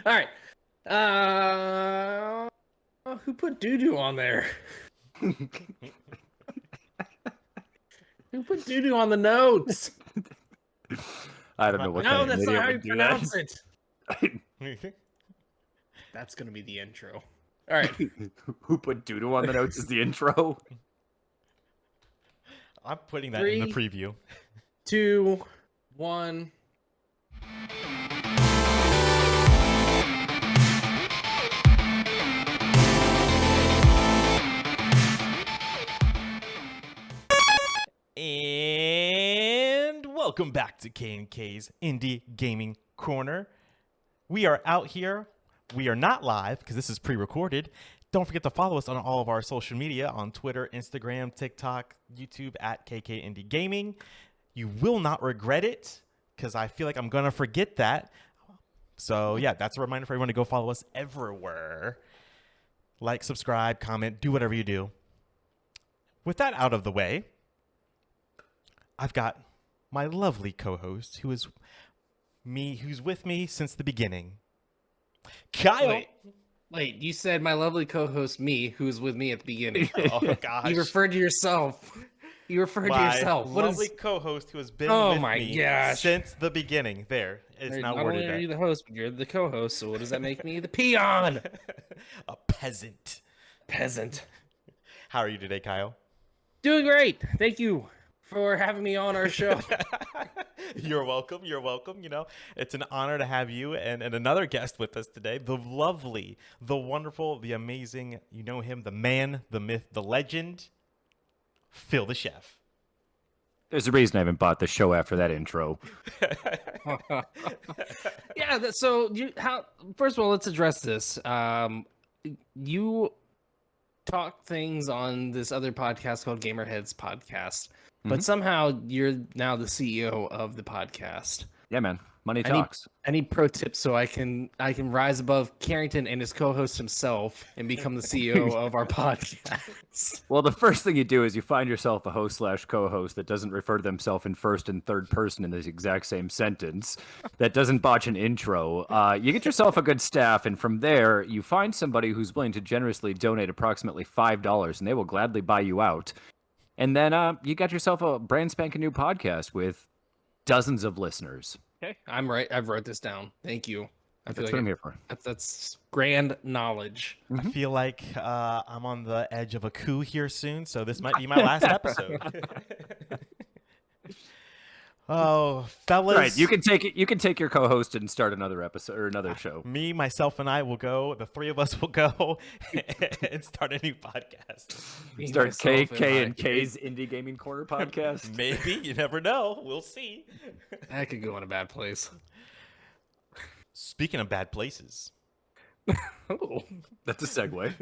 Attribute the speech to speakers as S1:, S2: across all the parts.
S1: All right. Who put doo-doo on there? Who put doo-doo on the notes?
S2: I don't know what kind of
S1: that's
S2: idiot
S1: not how you
S2: would do
S1: pronounce
S2: that.
S1: it. That's going to be the intro. All right.
S2: Who put doo-doo on the notes is the intro?
S3: I'm putting that in the
S1: 3,
S3: preview.
S1: 2, 1.
S3: And welcome back to K&K's Indie Gaming Corner. We are out here. We are not live because this is pre-recorded. Don't forget to follow us on all of our social media on Twitter, Instagram, TikTok, YouTube at KK Indie Gaming. You will not regret it because I feel like I'm going to forget that. So yeah, that's a reminder for everyone to go follow us everywhere. Like, subscribe, comment, do whatever you do. With that out of the way, I've got my lovely co-host who's with me since the beginning. Kyle.
S1: Wait, you said my lovely co-host me, who's with me at the beginning.
S3: Oh gosh.
S1: You referred to yourself. You referred to yourself.
S3: My lovely co-host who has been
S1: Oh
S3: with
S1: my
S3: me
S1: gosh.
S3: since the beginning. There, it's now
S1: Not
S3: worded
S1: only are you
S3: that.
S1: the host, but you're the co-host. So what does that make me? The peon.
S3: A peasant.
S1: Peasant.
S3: How are you today, Kyle?
S1: Doing great. Thank you for having me on our show.
S3: You're welcome. You're welcome. You know, it's an honor to have you and another guest with us today. The lovely, the wonderful, the amazing, you know him, the man, the myth, the legend, Phil the Chef.
S2: There's a reason I haven't bought the show after that intro.
S1: Yeah. So first of all, let's address this. You talk things on this other podcast called Gamerheads podcast, but somehow you're now the CEO of the podcast.
S2: Yeah, man. Money talks.
S1: I need pro tips so I can rise above Carrington and his co-host himself and become the CEO of our podcast.
S2: Well, the first thing you do is you find yourself a host/co-host that doesn't refer to themselves in first and third person in the exact same sentence, that doesn't botch an intro. You get yourself a good staff, and from there, you find somebody who's willing to generously donate approximately $5, and they will gladly buy you out. And then you got yourself a brand spanking new podcast with dozens of listeners.
S1: Okay, I'm right. I've wrote this down. Thank you.
S2: That's what I'm here for.
S1: That's grand knowledge.
S3: I feel like I'm on the edge of a coup here soon, so this might be my last episode. Oh, fellas!
S2: Right, you can take your co-host and start another episode or another show.
S3: Me, myself, and I will go. The three of us will go and start a new podcast.
S2: Start KK&K's Indie Gaming Corner podcast.
S3: Maybe, you never know. We'll see.
S1: That could go in a bad place.
S3: Speaking of bad places,
S1: Oh,
S2: That's a segue.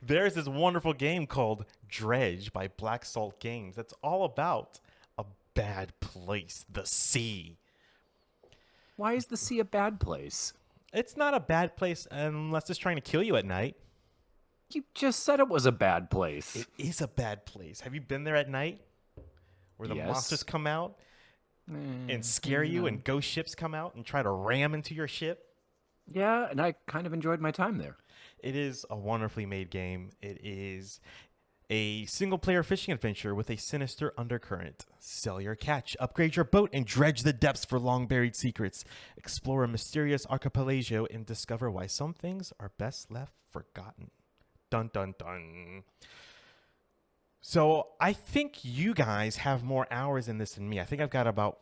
S3: there's this wonderful game called DREDGE by Black Salt Games. That's all about a bad place, the sea.
S2: Why is the sea a bad place?
S3: It's not a bad place unless it's trying to kill you at night.
S2: You just said it was a bad place.
S3: It is a bad place. Have you been there at night? Where the
S2: Yes.
S3: monsters come out and scare you and ghost ships come out and try to ram into your ship?
S2: Yeah, and I kind of enjoyed my time there.
S3: It is a wonderfully made game. It is a single-player fishing adventure with a sinister undercurrent. Sell your catch, upgrade your boat, and dredge the depths for long-buried secrets. Explore a mysterious archipelago and discover why some things are best left forgotten. Dun, dun, dun. So I think you guys have more hours in this than me. I think I've got about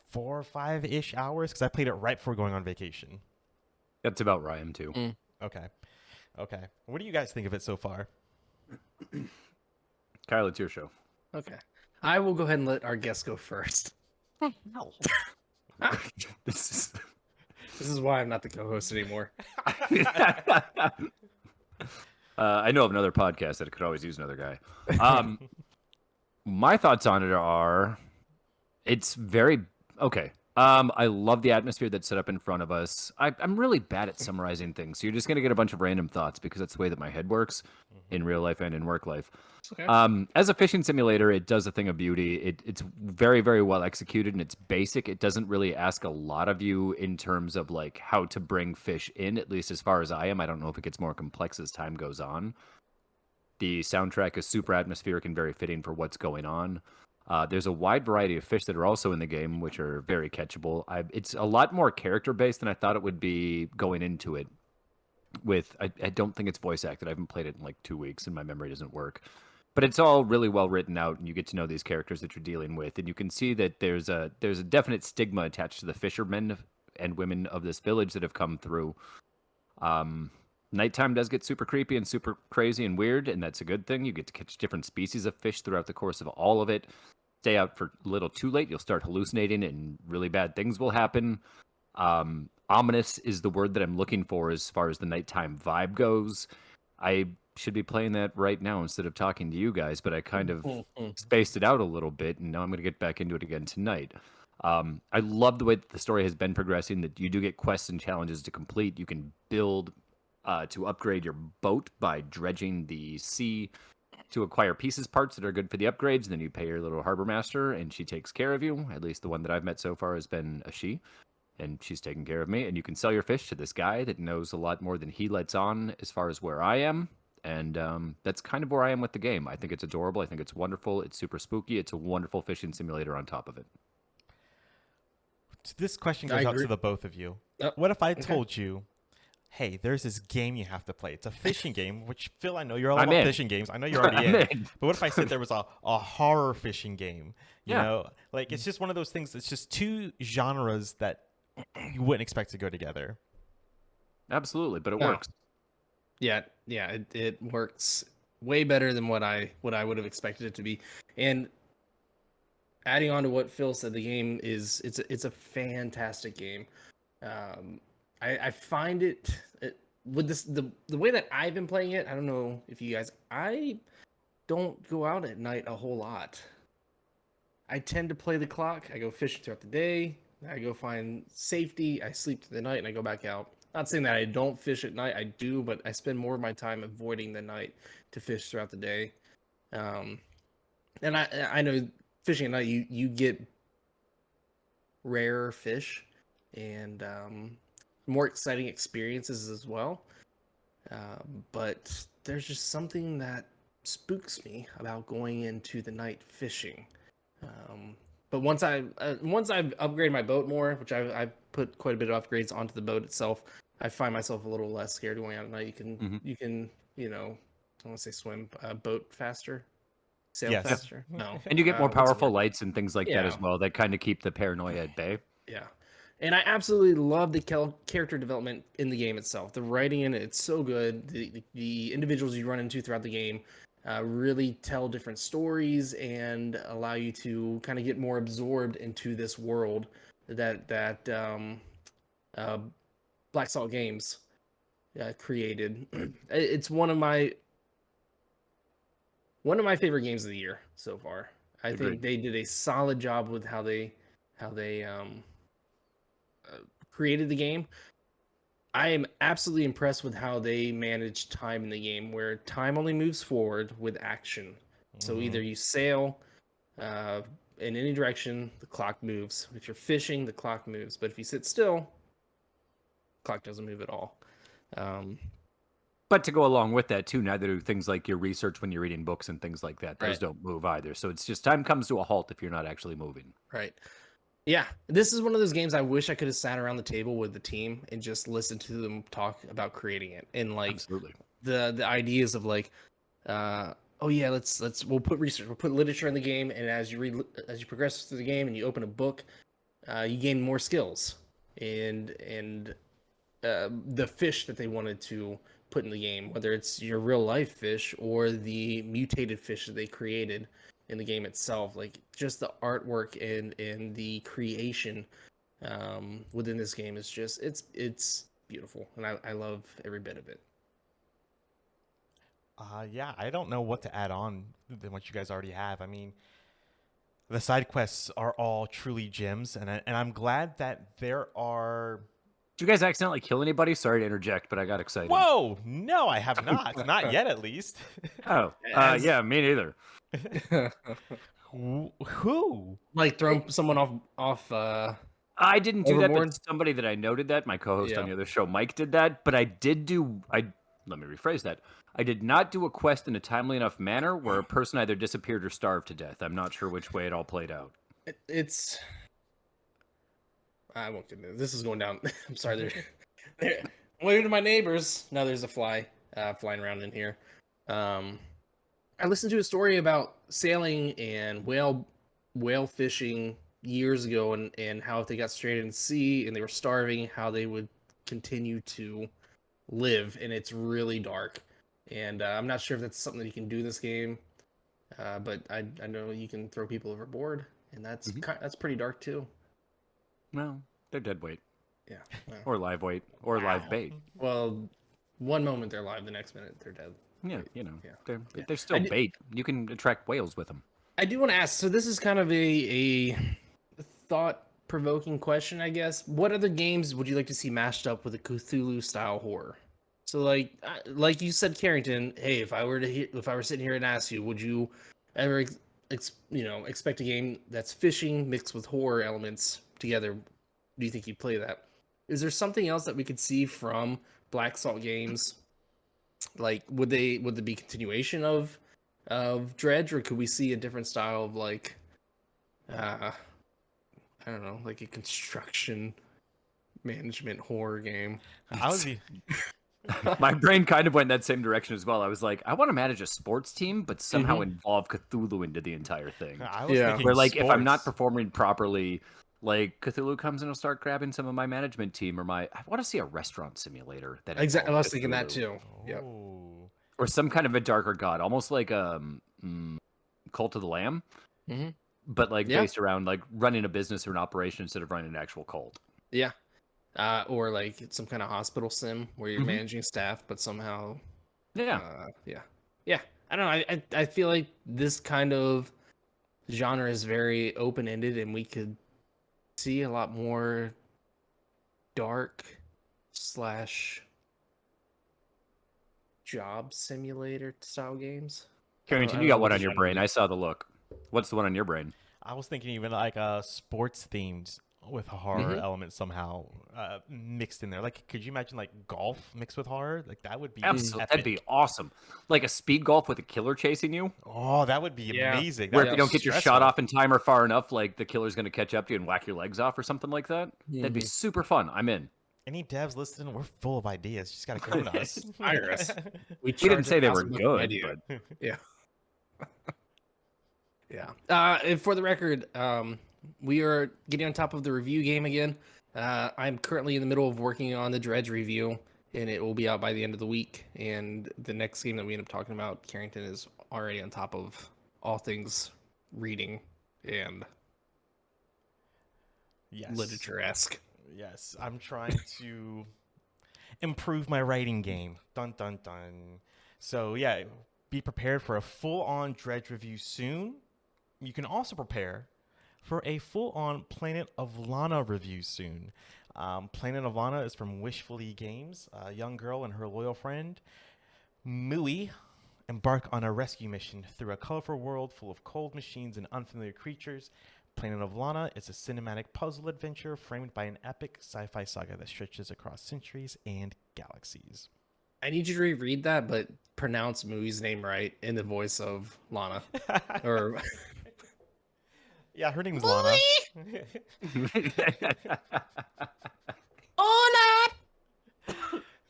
S3: 4 or 5-ish hours because I played it right before going on vacation.
S2: That's about right, I am too.
S3: Okay. What do you guys think of it so far?
S2: Kyle, it's your show.
S1: okay. I will go ahead and let our guest go first.
S2: No. This
S1: This is why I'm not the co-host anymore.
S2: is... I know of another podcast that could always use another guy. My thoughts on it are, it's very okay. I love the atmosphere that's set up in front of us. I'm really bad at summarizing things, so you're just gonna get a bunch of random thoughts because that's the way that my head works. in real life and in work life.
S1: Okay.
S2: As a fishing simulator, it does a thing of beauty. It's very, very well executed, and it's basic. It doesn't really ask a lot of you in terms of like how to bring fish in, at least as far as I am. I don't know if it gets more complex as time goes on. The soundtrack is super atmospheric and very fitting for what's going on. There's a wide variety of fish that are also in the game, which are very catchable. It's a lot more character-based than I thought it would be going into it. I don't think it's voice acted. I haven't played it in like 2 weeks, and my memory doesn't work. But it's all really well written out, and you get to know these characters that you're dealing with, and you can see that there's a definite stigma attached to the fishermen and women of this village that have come through. Nighttime does get super creepy and super crazy and weird, and that's a good thing. You get to catch different species of fish throughout the course of all of it. Stay out for a little too late, you'll start hallucinating, and really bad things will happen. Ominous is the word that I'm looking for as far as the nighttime vibe goes. I should be playing that right now instead of talking to you guys, but I kind of spaced it out a little bit, and now I'm going to get back into it again tonight. I love the way that the story has been progressing, that you do get quests and challenges to complete. You can build to upgrade your boat by dredging the sea to acquire pieces, parts that are good for the upgrades, and then you pay your little harbor master, and she takes care of you. At least the one that I've met so far has been a she, and she's taking care of me. And you can sell your fish to this guy that knows a lot more than he lets on as far as where I am. And that's kind of where I am with the game. I think it's adorable. I think it's wonderful. It's super spooky. It's a wonderful fishing simulator on top of it.
S3: This question goes out to the both of you. What if I told you, hey, there's this game you have to play. It's a fishing game, which, Phil, I know you're all about fishing games. I know you're already in. But what if I said there was a horror fishing game? You know, like it's just one of those things. It's just two genres that you wouldn't expect to go together.
S2: Absolutely, but it works.
S1: Yeah, it works way better than what I would have expected it to be. And adding on to what Phil said, the game it's a fantastic game. I find it with the way that I've been playing it. I don't know if you guys. I don't go out at night a whole lot. I tend to play the clock. I go fishing throughout the day. I go find safety. I sleep through the night and I go back out. Not saying that I don't fish at night. I do, but I spend more of my time avoiding the night to fish throughout the day. And I know fishing at night you get rarer fish and more exciting experiences as well. But there's just something that spooks me about going into the night fishing. But once I've upgraded my boat more, which I've put quite a bit of upgrades onto the boat itself, I find myself a little less scared going out at night. You can I don't want to say swim, boat faster, sail faster. No,
S2: and you get more powerful lights and things like that as well. That kind of keep the paranoia at bay.
S1: Yeah, and I absolutely love the character development in the game itself. The writing in it's so good. The individuals you run into throughout the game really tell different stories and allow you to kind of get more absorbed into this world that Black Salt Games created. It's one of my favorite games of the year so far. I think they did a solid job with how they created the game. I am absolutely impressed with how they manage time in the game, where time only moves forward with action. So either you sail in any direction, the clock moves. If you're fishing, the clock moves. But if you sit still, clock doesn't move at all.
S2: But to go along with that too, neither do things like your research when you're reading books and things like that. Those don't move either. So it's just time comes to a halt if you're not actually moving.
S1: Right. Yeah, this is one of those games I wish I could have sat around the table with the team and just listened to them talk about creating it, and like the ideas of like, oh yeah, we'll put research, we'll put literature in the game, and as you progress through the game and you open a book, you gain more skills, and the fish that they wanted to put in the game, whether it's your real life fish or the mutated fish that they created in the game itself, like just the artwork and the creation within this game is just it's beautiful, and I love every bit of it.
S3: Yeah, I don't know what to add on than what you guys already have. I mean, the side quests are all truly gems, and I'm glad that there are
S2: Did you guys accidentally kill anybody? Sorry to interject, but I got excited.
S3: Whoa! No, I have not. Not yet, at least.
S2: Oh,
S1: As-
S2: yeah, me neither.
S3: Who?
S1: Like throw someone off.
S2: I didn't do that,
S1: Overboard?
S2: but somebody that I noted that, my co-host on
S1: Yeah.
S2: the other show, Mike, did that. But let me rephrase that. I did not do a quest in a timely enough manner where a person either disappeared or starved to death. I'm not sure which way it all played out.
S1: It's. I won't get into this. Is going down. I'm sorry. They're waving to my neighbors. Now there's a fly flying around in here. I listened to a story about sailing and whale fishing years ago, and how if they got stranded in the sea and they were starving, how they would continue to live. And it's really dark. And I'm not sure if that's something that you can do in this game, but I know you can throw people overboard, and that's that's pretty dark too.
S2: Well, they're dead weight.
S1: Yeah. Well,
S2: Or live weight. Or live bait.
S1: well, one moment they're alive, the next minute they're dead.
S2: Yeah,
S1: Yeah.
S2: they're still
S1: I d-
S2: bait. You can attract whales with them.
S1: I do want to ask. So this is kind of a thought-provoking question, I guess. What other games would you like to see mashed up with a Cthulhu-style horror? So, like you said, Carrington. Hey, if I were sitting here and ask you, would you ever, expect a game that's fishing mixed with horror elements together? Do you think you'd play that? Is there something else that we could see from Black Salt Games? Like, would there be continuation of Dredge, or could we see a different style of I don't know, like a construction management horror game?
S3: I would be.
S2: My brain kind of went that same direction as well. I was like, I want to manage a sports team, but somehow involve Cthulhu into the entire thing.
S3: I was
S1: Yeah.
S3: thinking
S2: Where, like, if I'm not
S3: sports.
S2: performing properly, like, Cthulhu comes and will start grabbing some of my management team, or I want to see a restaurant simulator.
S1: Exactly, I
S2: involves
S1: was thinking that
S2: Cthulhu.
S1: too. Yep.
S3: Oh.
S2: Or some kind of a darker god, almost like Cult of the Lamb, but like
S1: Yeah.
S2: based around like running a business or an operation instead of running an actual cult.
S1: Yeah. Or like some kind of hospital sim where you're managing staff, but somehow.
S2: Yeah.
S1: Yeah. I don't know. I feel like this kind of genre is very open ended, and we could see a lot more dark / job simulator style games.
S2: Carrington,
S1: I
S2: you
S1: don't
S2: got
S1: know
S2: one
S1: what
S2: on your
S1: genre
S2: brain.
S1: it
S2: I saw the look. What's the one on your brain?
S3: I was thinking even like sports themed with a horror element somehow mixed in there. Like, could you imagine like golf mixed with horror? Like that would be
S2: Absolutely, that'd be
S3: epic.
S2: awesome. Like a speed golf with a killer chasing you,
S3: Oh, that would be
S1: Yeah.
S3: amazing.
S2: where
S3: That
S2: if
S3: would
S2: you
S3: be
S2: don't get your shot
S3: stressful.
S2: off in time or far enough, like the killer's going to catch up to you and whack your legs off or something like that. That'd be super fun. I'm in.
S3: Any devs listening, we're full of ideas. You just gotta come to us.
S1: Hire us.
S2: We didn't say they were
S1: $1,000
S2: good,
S1: idea.
S2: but
S1: Yeah. Yeah. And for the record, we are getting on top of the review game again. I'm currently in the middle of working on the Dredge review, and it will be out by the end of the week. And the next game that we end up talking about, Carrington is already on top of all things reading and
S3: Yes.
S1: literature-esque.
S3: Yes, I'm trying to improve my writing game. Dun dun dun. So yeah, be prepared for a full-on Dredge review soon. You can also prepare for a full-on Planet of Lana review soon. Planet of Lana is from Wishfully Games. A young girl and her loyal friend, Mui, embark on a rescue mission through a colorful world full of cold machines and unfamiliar creatures. Planet of Lana is a cinematic puzzle adventure framed by an epic sci-fi saga that stretches across centuries and galaxies.
S1: I need you to reread that, but pronounce Mui's name right in the voice of Lana. Or
S3: Yeah, her name is Lana.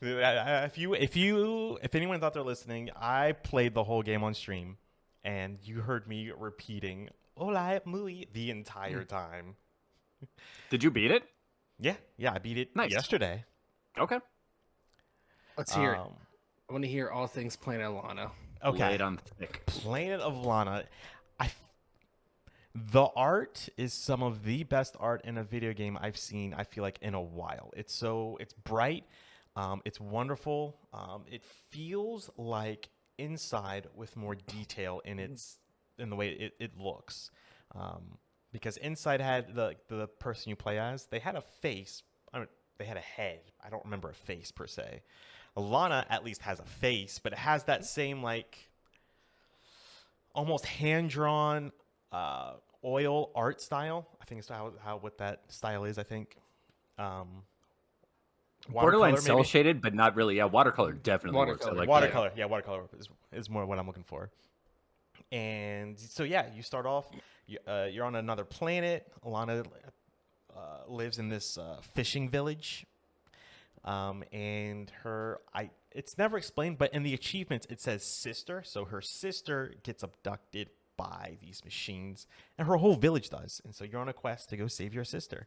S3: If anyone thought they're listening, I played the whole game on stream, and you heard me repeating "Hola, muy" the entire time.
S2: did you beat it?
S3: Yeah, I beat it
S2: Nice.
S3: yesterday.
S2: Okay.
S1: let's hear it. I want to hear all things Planet of Lana.
S2: Lay
S3: Okay,
S2: it on thick.
S3: Planet of Lana. The art is some of the best art in a video game I've seen, I feel like, in a while. It's bright, it's wonderful. It feels like inside with more detail in the way it looks. Because inside had the person you play as, they had a face. I mean, they had a head. I don't remember a face per se. Lana at least has a face, but it has that same like almost hand-drawn oil art style. I think it's how what that style is. I think
S2: Borderline
S3: watercolor,
S2: cell
S3: maybe?
S2: shaded, but not really. Yeah, watercolor definitely works. I
S1: Watercolor.
S2: like
S3: Watercolor. Yeah, watercolor is more what I'm looking for. And so yeah, you start off. You're on another planet. Alana lives in this fishing village. And it's never explained, but in the achievements it says sister. So her sister gets abducted by these machines, and her whole village does. And so you're on a quest to go save your sister.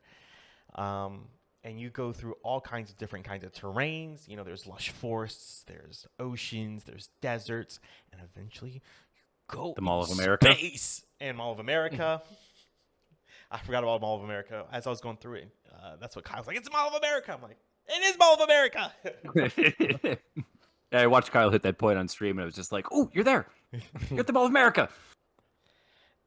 S3: And you go through all kinds of different kinds of terrains. You know, there's lush forests, there's oceans, there's deserts, and eventually you go
S2: The Mall
S3: into
S2: of America.
S3: space and Mall of America. I forgot about Mall of America as I was going through it. That's what Kyle's like. It's Mall of America. I'm like, it is Mall of America.
S2: Yeah, I watched Kyle hit that point on stream, and I was just like, "Oh, you're there! You're at the Mall of America."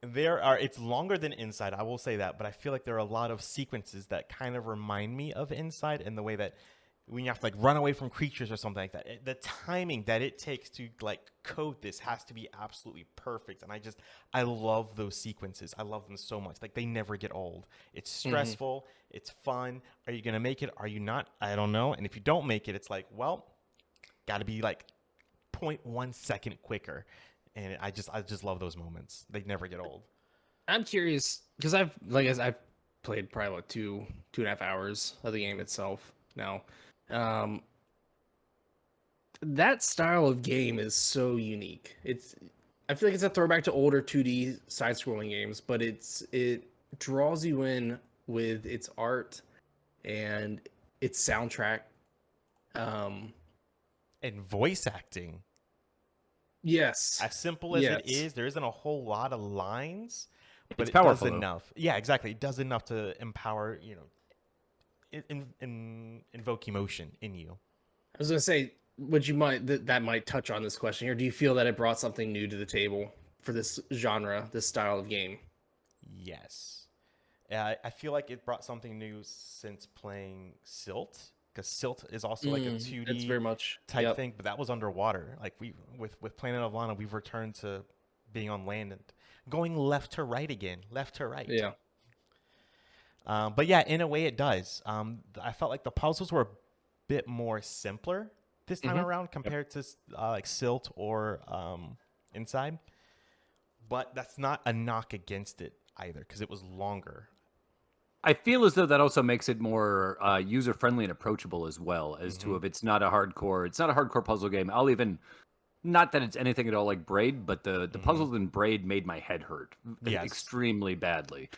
S3: It's longer than Inside, I will say that, but I feel like there are a lot of sequences that kind of remind me of Inside in the way that when you have to like run away from creatures or something like that, the timing that it takes to like code this has to be absolutely perfect. And I love those sequences. I love them so much. Like they never get old. It's stressful. It's fun. Are you going to make it? Are you not? I don't know. And if you don't make it, it's like, well, got to be like 0.1 second quicker. And I just love those moments. They never get old.
S1: I'm curious because I've played probably about 2.5 hours of the game itself now. That style of game is so unique. I feel like it's a throwback to older 2D side-scrolling games, but it draws you in with its art and its soundtrack.
S3: And voice acting.
S1: Yes.
S3: As simple as it is, there isn't a whole lot of lines, but
S2: It's
S3: it does
S2: powerful, though.
S3: enough. Yeah, exactly. It does enough to empower, invoke emotion in you.
S1: I was gonna say, would you mind that might touch on this question here? Do you feel that it brought something new to the table for this genre, this style of game?
S3: Yes. I feel like it brought something new since playing Silt, because Silt is also like a 2D
S1: it's very much
S3: type thing, but that was underwater. Like with Planet of Lana, we've returned to being on land and going left to right again, left to right.
S1: Yeah.
S3: But yeah, in a way it does. I felt like the puzzles were a bit more simpler this time around compared to like Silt or Inside. But that's not a knock against it either, because it was longer.
S2: I feel as though that also makes it more user-friendly and approachable as well, as to if it's not a hardcore puzzle game. I'll even, not that it's anything at all like Braid, but the puzzles in Braid made my head hurt extremely badly.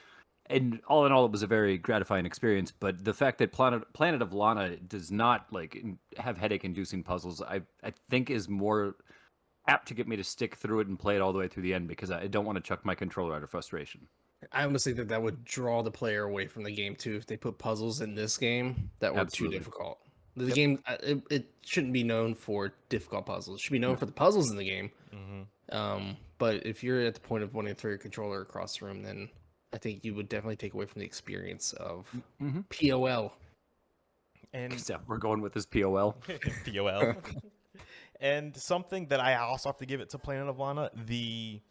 S2: And all in all, it was a very gratifying experience. But the fact that Planet of Lana does not like have headache-inducing puzzles, I think is more apt to get me to stick through it and play it all the way through the end, because I don't want to chuck my controller out of frustration.
S1: I almost think that would draw the player away from the game too if they put puzzles in this game that were too difficult. The game it shouldn't be known for difficult puzzles. It should be known for the puzzles in the game. But if you're at the point of wanting to throw your controller across the room, then I think you would definitely take away from the experience of POL.
S3: And
S2: So we're going with this POL.
S3: POL. And something that I also have to give it to Planet of Lana, the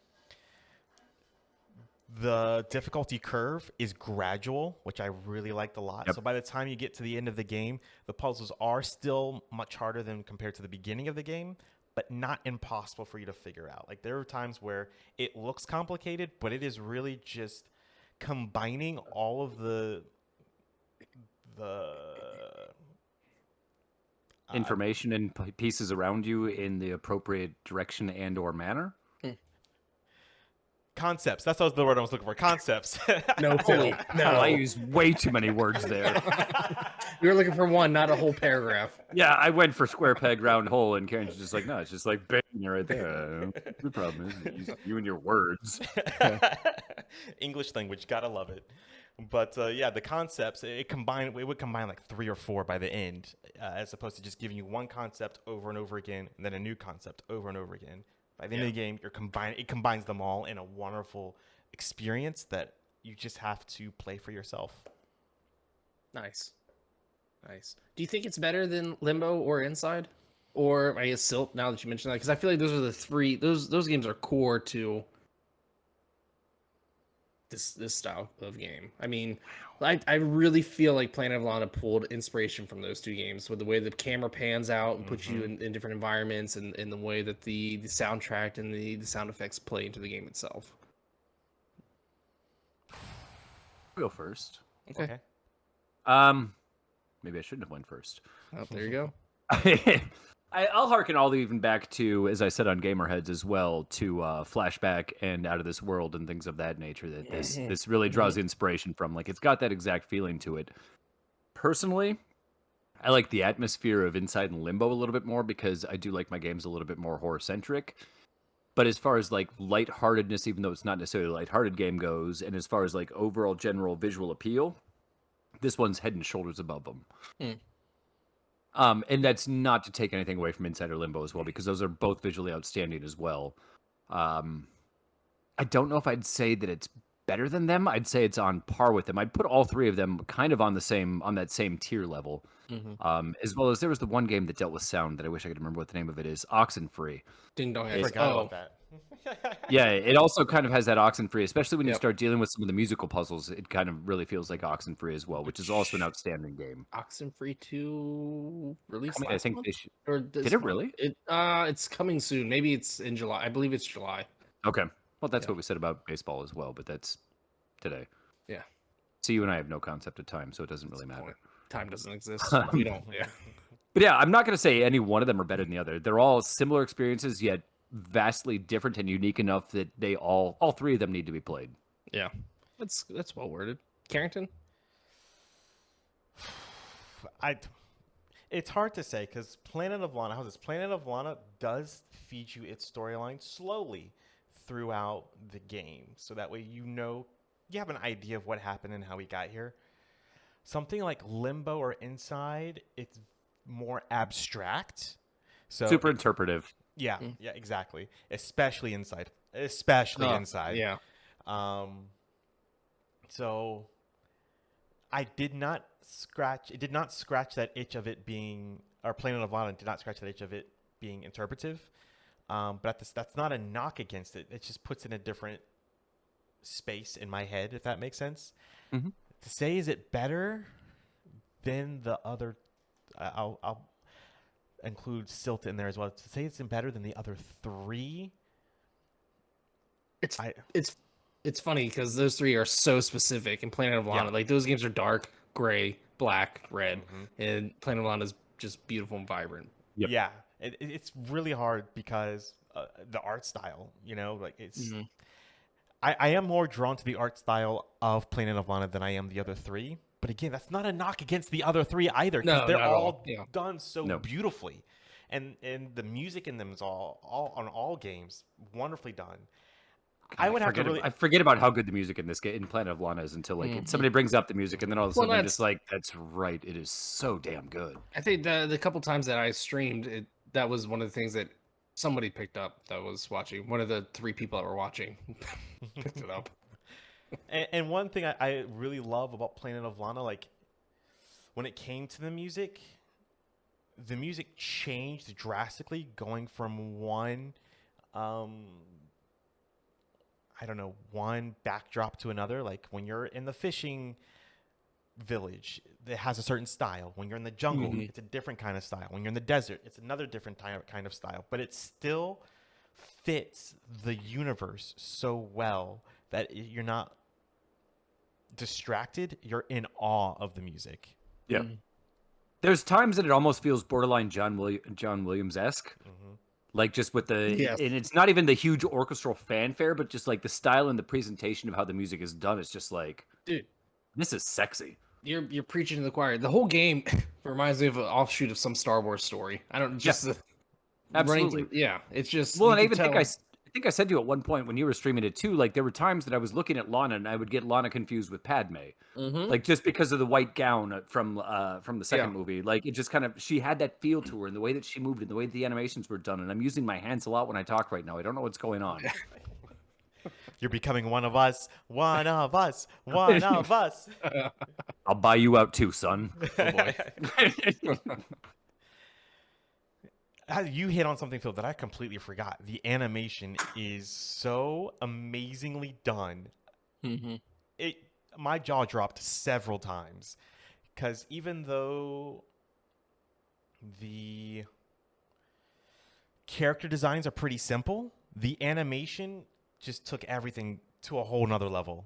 S3: difficulty curve is gradual, which I really liked a lot.
S2: Yep.
S3: So by the time you get to the end of the game, the puzzles are still much harder than compared to the beginning of the game, but not impossible for you to figure out. Like there are times where it looks complicated, but it is really just combining all of the
S2: Information and pieces around you in the appropriate direction and or manner.
S3: concepts. That's the word I was looking for. Concepts.
S1: No, Philly. No,
S2: I used way too many words there.
S1: you were looking for one, not a whole paragraph.
S2: Yeah, I went for square peg, round hole, and Karen's just like, no, it's just like bang, you're right there. The problem is you and your words.
S3: English language, gotta love it. But yeah, the concepts it would combine like 3 or 4 by the end, as opposed to just giving you one concept over and over again, and then a new concept over and over again. By the end of the game, it combines them all in a wonderful experience that you just have to play for yourself.
S1: Nice. Nice. Do you think it's better than Limbo or Inside, or I guess Silt? Now that you mentioned that, because I feel like those are the three. Those games are core to this style of game. I mean, I really feel like Planet of Lana pulled inspiration from those two games with the way the camera pans out and puts you in different environments, and the way that the soundtrack and the sound effects play into the game itself.
S2: I'll go first.
S1: Okay.
S2: Maybe I shouldn't have went first.
S1: Oh, there you go.
S2: I'll harken all even back to, as I said on Gamerheads as well, to Flashback and Out of This World and things of that nature. That this really draws inspiration from. Like, it's got that exact feeling to it. Personally, I like the atmosphere of Inside and Limbo a little bit more because I do like my games a little bit more horror centric. But as far as like lightheartedness, even though it's not necessarily a lighthearted game goes, and as far as like overall general visual appeal, this one's head and shoulders above them. And that's not to take anything away from Inside or Limbo as well, because those are both visually outstanding as well. I don't know if I'd say that it's better than them. I'd say it's on par with them. I'd put all three of them kind of on that same tier level. As well as there was the one game that dealt with sound that I wish I could remember what the name of it is. Oxenfree.
S1: Ding dong.
S3: I forgot about that.
S2: Yeah, it also kind of has that Oxenfree, especially when you start dealing with some of the musical puzzles. It kind of really feels like Oxenfree as well, which is also an outstanding game.
S1: Oxenfree 2 released
S2: I think
S1: month?
S2: they should.
S1: Or
S2: Did it really?
S1: It's coming soon. Maybe it's in July. I believe it's July.
S2: Okay. Well, that's what we said about baseball as well, but that's today.
S1: Yeah.
S2: See, you and I have no concept of time, so it doesn't really matter.
S1: Time doesn't exist. We don't. Yeah.
S2: But yeah, I'm not going to say any one of them are better than the other. They're all similar experiences, yet vastly different and unique enough that they all three of them need to be played.
S1: Yeah. That's well worded. Carrington?
S3: It's hard to say because Planet of Lana does feed you its storyline slowly throughout the game, so that way you have an idea of what happened and how we got here. Something like Limbo or Inside, it's more abstract. So
S2: Super interpretive.
S3: Yeah, exactly. Especially Inside. Inside.
S1: Yeah.
S3: So it did not scratch that itch of it being, or Planet of Lana did not scratch that itch of it being interpretive. But that's not a knock against it. It just puts it in a different space in my head, if that makes sense. To say, is it better than the other? I'll include Silt in there as well. To say it's better than the other three,
S1: It's funny because those three are so specific. In Planet of Lana, like those games are dark, gray, black, red, and Planet of Lana is just beautiful and vibrant.
S2: Yep.
S3: Yeah, it's really hard because the art style, like it's. I am more drawn to the art style of Planet of Lana than I am the other three. But again, that's not a knock against the other three either, because they're all done so beautifully, and the music in them is all on all games wonderfully done.
S2: I forget about how good the music in this game in Planet of Lana is until somebody brings up the music, and then all of a sudden I'm just like, that's right, it is so damn good.
S1: I think the couple times that I streamed, that was one of the things that somebody picked up that was watching. One of the three people that were watching picked it up.
S3: And one thing I really love about Planet of Lana, like when it came to the music changed drastically, going from one backdrop to another. Like when you're in the fishing village, it has a certain style. When you're in the jungle, it's a different kind of style. When you're in the desert, it's another different kind of style. But it still fits the universe so well that you're not distracted. You're in awe of the music.
S2: Yeah. There's times that it almost feels borderline John Williams-esque. Like just with and it's not even the huge orchestral fanfare, but just like the style and the presentation of how the music is done. It's just like, dude, this is sexy.
S1: You're preaching to the choir. The whole game reminds me of an offshoot of some Star Wars story. I don't just
S2: absolutely.
S1: It's just
S2: well, and I even think I said to you at one point when you were streaming it too, like there were times that I was looking at Lana and I would get Lana confused with Padme, like just because of the white gown from the second movie. Like it just kind of, she had that feel to her and the way that she moved and the way that the animations were done. And I'm using my hands a lot when I talk right now. I don't know what's going on.
S3: You're becoming one of us. One of us. One of us.
S2: I'll buy you out too, son.
S3: Oh boy. You hit on something, Phil, that I completely forgot. The animation is so amazingly done.
S1: Mm-hmm.
S3: My jaw dropped several times because even though the character designs are pretty simple, the animation just took everything to a whole nother level.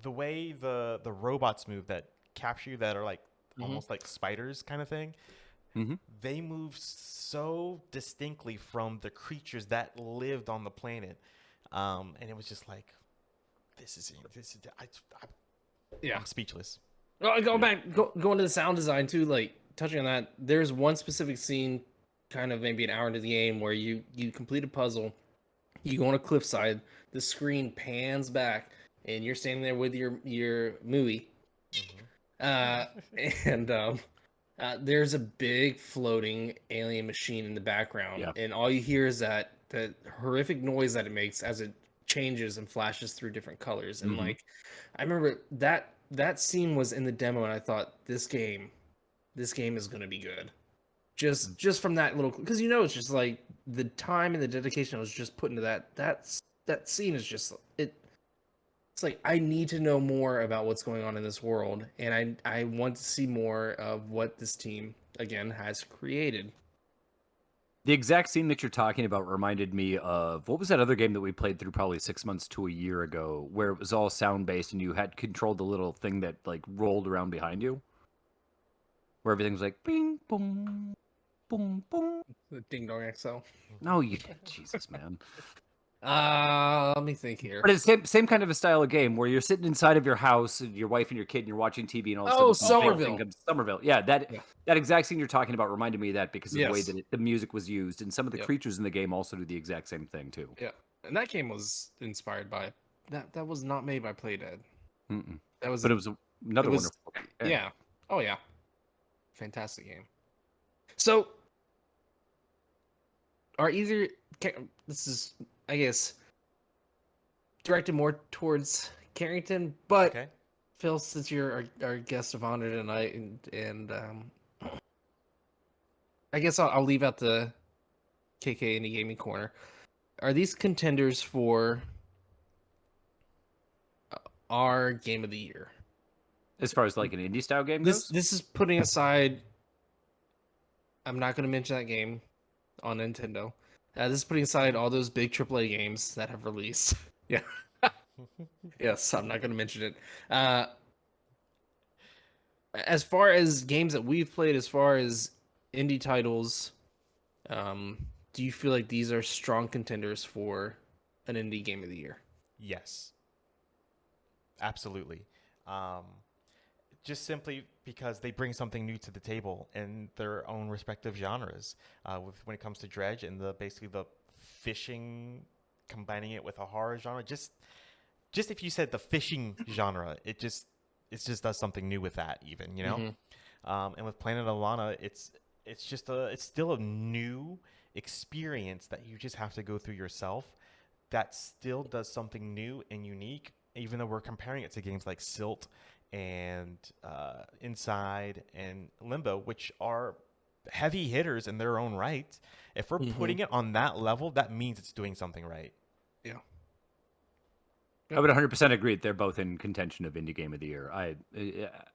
S3: The way the robots move that capture you, that are like almost like spiders kind of thing, they move so distinctly from the creatures that lived on the planet, and it was just like, I'm speechless.
S1: Well, going to the sound design too, like touching on that, there's one specific scene, kind of maybe an hour into the game, where you complete a puzzle, you go on a cliffside, the screen pans back, and you're standing there with your movie, and there's a big floating alien machine in the background, and all you hear is that horrific noise that it makes as it changes and flashes through different colors. And like, I remember that scene was in the demo, and I thought, this game is going to be good. Just from that little, because it's just like the time and the dedication I was just put into that scene is just it's like, I need to know more about what's going on in this world, and I want to see more of what this team again has created.
S2: The exact scene that you're talking about reminded me of, what was that other game that we played through probably 6 months to a year ago, where it was all sound based and you had controlled the little thing that like rolled around behind you, where everything was like bing boom boom boom.
S1: The Ding Dong XL.
S2: No, you Jesus, man.
S1: Let me think here.
S2: But it's same kind of a style of game where you're sitting inside of your house, and your wife and your kid, and you're watching TV, and all of a sudden, Somerville. Yeah, that exact scene you're talking about reminded me of that, because of the way that the music was used, and some of the creatures in the game also do the exact same thing too.
S1: Yeah, and that game was inspired by that. That was not made by Playdead. That was,
S2: but it was another wonderful game.
S1: Yeah. Oh yeah, fantastic game. So, this is, I guess, directed more towards Carrington, but Phil, since you're our guest of honor tonight, and I guess I'll leave out the KK Indie Gaming Corner. Are these contenders for our game of the year?
S2: As far as like an indie style game goes?
S1: This is putting aside, I'm not going to mention that game on Nintendo. This is putting aside all those big AAA games that have released. Yeah. Yes, I'm not going to mention it. As far as games that we've played, as far as indie titles, do you feel like these are strong contenders for an indie game of the year?
S3: Yes. Absolutely. Just simply because they bring something new to the table in their own respective genres. When it comes to Dredge and basically the fishing, combining it with a horror genre, just if you said the fishing genre, it just does something new with that, even, and with Planet of Lana, it's still a new experience that you just have to go through yourself. That still does something new and unique, even though we're comparing it to games like Silt and Inside and Limbo, which are heavy hitters in their own right. If we're putting it on that level, that means it's doing something right.
S1: Yeah.
S2: I would 100% agree that they're both in contention of indie game of the year.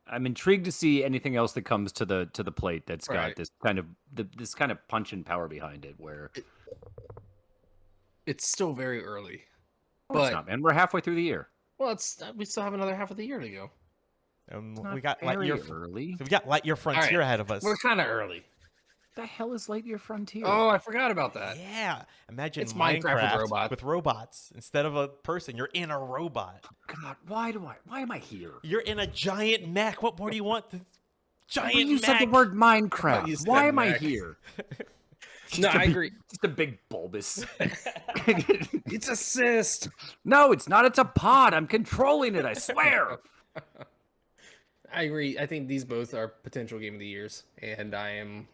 S2: I'm intrigued to see anything else that comes to the plate that's got this kind of punch and power behind it. Where
S1: it's still very early,
S2: but it's not, man. We're halfway through the year.
S1: Well, we still have another half of the year to go.
S3: We got Lightyear
S2: early.
S3: So we got Lightyear Frontier ahead of us.
S1: We're kind of early.
S2: The hell is Lightyear Frontier?
S1: Oh, I forgot about that.
S3: Yeah, imagine
S1: it's
S3: Minecraft with robots instead of a person. You're in a robot.
S2: God, why am I here?
S3: You're in a giant mech. What more do you want? The giant mech.
S2: You said the word Minecraft. Why am I here?
S1: No, I agree.
S2: Just a big bulbous.
S1: It's a cyst.
S2: No, it's not. It's a pod. I'm controlling it. I swear.
S1: I agree. I think these both are potential game of the years, and I am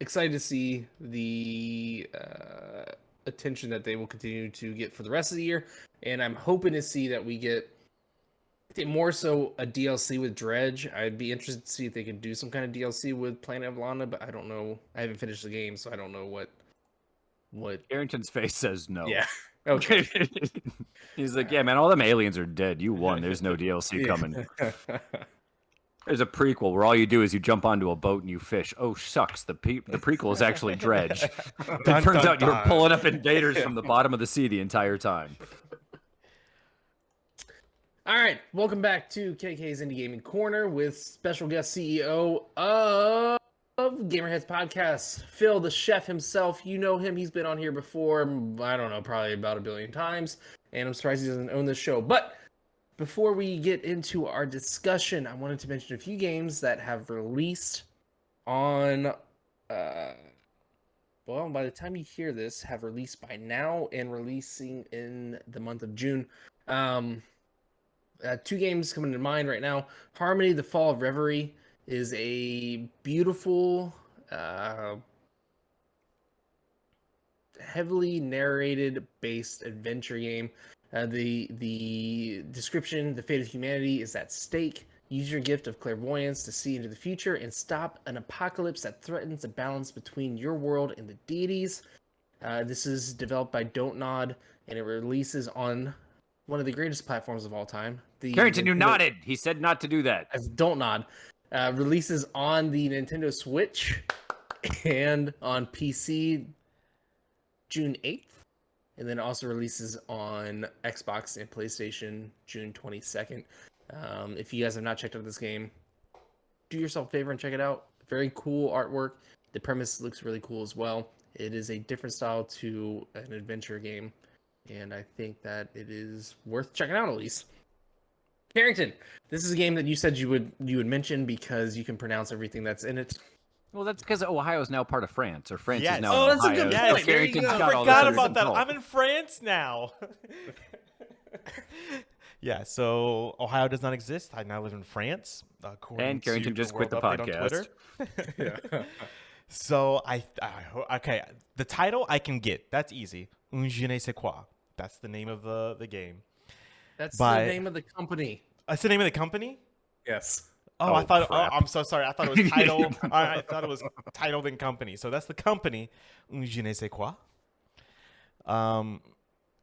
S1: excited to see the attention that they will continue to get for the rest of the year. And I'm hoping to see that we get more so a DLC with Dredge. I'd be interested to see if they could do some kind of DLC with Planet of Lana, but I don't know. I haven't finished the game, so I don't know what.
S2: Carrington's face says no.
S1: Yeah. Okay.
S2: He's like, yeah, man, all them aliens are dead. You won. There's no DLC coming. There's a prequel where all you do is you jump onto a boat and you fish. Oh, shucks. The prequel is actually Dredge. It turns out you're pulling up invaders from the bottom of the sea the entire time.
S1: All right. Welcome back to KK's Indie Gaming Corner with special guest CEO of Gamerheads Podcast, Phil, the chef himself. You know him. He's been on here before. I don't know, probably about 1 billion times. And I'm surprised he doesn't own this show. But before we get into our discussion, I wanted to mention a few games that have released on, well, by the time you hear this, have released by now and releasing in the month of June. 2 games coming to mind right now. Harmony, the Fall of Reverie is a beautiful, heavily narrated based adventure game. The description, the fate of humanity is at stake. Use your gift of clairvoyance to see into the future and stop an apocalypse that threatens the balance between your world and the deities. This is developed by Dordogne, and it releases on one of the greatest platforms of all time.
S2: Carrington, you nodded. He said not to do that.
S1: As don't nod. Releases on the Nintendo Switch and on PC June 8th. And then also releases on Xbox and PlayStation June 22nd. If you guys have not checked out this game, do yourself a favor and check it out. Very cool artwork. The premise looks really cool as well. It is a different style to an adventure game. And I think that it is worth checking out at least. Carrington, this is a game that you said you would mention because you can pronounce everything that's in it.
S2: Well, that's because Ohio is now part of France, or France
S3: Yes.
S2: is now
S1: Oh,
S2: in
S1: that's a
S2: Ohio.
S1: good
S3: Yes.
S1: point. There you
S2: Carrington's
S1: go.
S2: got
S3: I
S2: all this
S3: forgot
S2: under
S3: about that.
S2: control.
S3: I'm in France now. Yeah, so Ohio does not exist. I now live in France.
S2: And Carrington just quit the podcast.
S1: Yeah.
S3: So okay, the title I can get. That's easy. Un je ne sais quoi. That's the name of the game.
S1: That's
S3: By-
S1: the name of the company.
S3: That's the name of the company?
S1: Yes.
S3: Oh,
S2: Oh,
S3: I thought.
S2: crap.
S3: Oh, I'm so sorry. I thought it was titled. I thought it was titled in company. So that's the company. Un je ne sais quoi.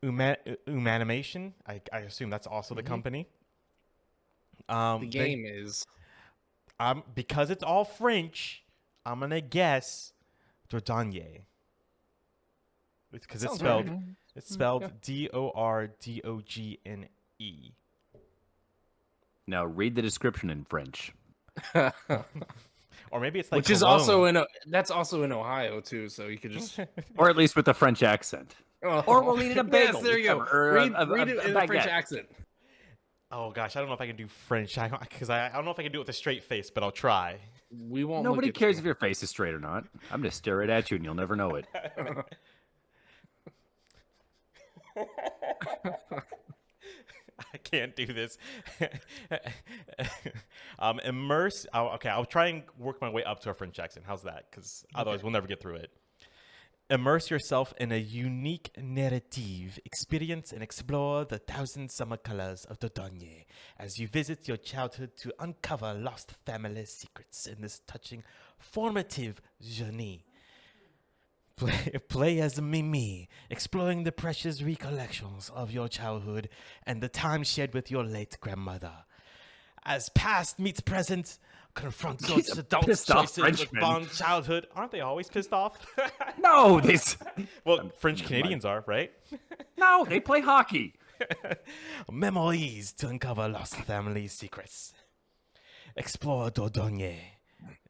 S3: UMANIMATION. I assume that's also the company.
S1: The game is.
S3: Because it's all French, I'm gonna guess Dordogne. Because it's
S1: Sounds
S3: spelled
S1: right.
S3: Dordogne.
S2: Now read the description in French.
S3: Or maybe it's like
S1: Which is
S3: cologne.
S1: also that's also in Ohio too, so you could just.
S2: Or at least with a French accent. Or we'll eat a bagel.
S1: Yes, there you go.
S2: whichever, or
S1: Read it in a French
S2: baguette.
S1: accent.
S3: Oh gosh, I don't know if I can do French. Because I don't know if I can do it with a straight face, but I'll try.
S1: We won't.
S2: Nobody
S1: look at
S2: cares
S1: you.
S2: if your face is straight or not. I'm gonna stare right at you and you'll never know it.
S3: I can't do this. Immerse. Okay, I'll try and work my way up to a French accent. How's that? Because otherwise we'll never get through it. Immerse yourself in a unique narrative experience and explore the 1,000 summer colors of Dordogne as you visit your childhood to uncover lost family secrets in this touching, formative journey. Play as Mimi, exploring the precious recollections of your childhood and the time shared with your late grandmother. As past meets present, confront your
S2: He's a
S3: adult
S2: pissed off
S3: choices with
S2: Frenchman.
S3: fond childhood. Aren't they always pissed off?
S2: No, this.
S3: Well, French Canadians are, right?
S2: No, they play hockey.
S3: Memories to uncover lost family secrets. Explore Dordogne.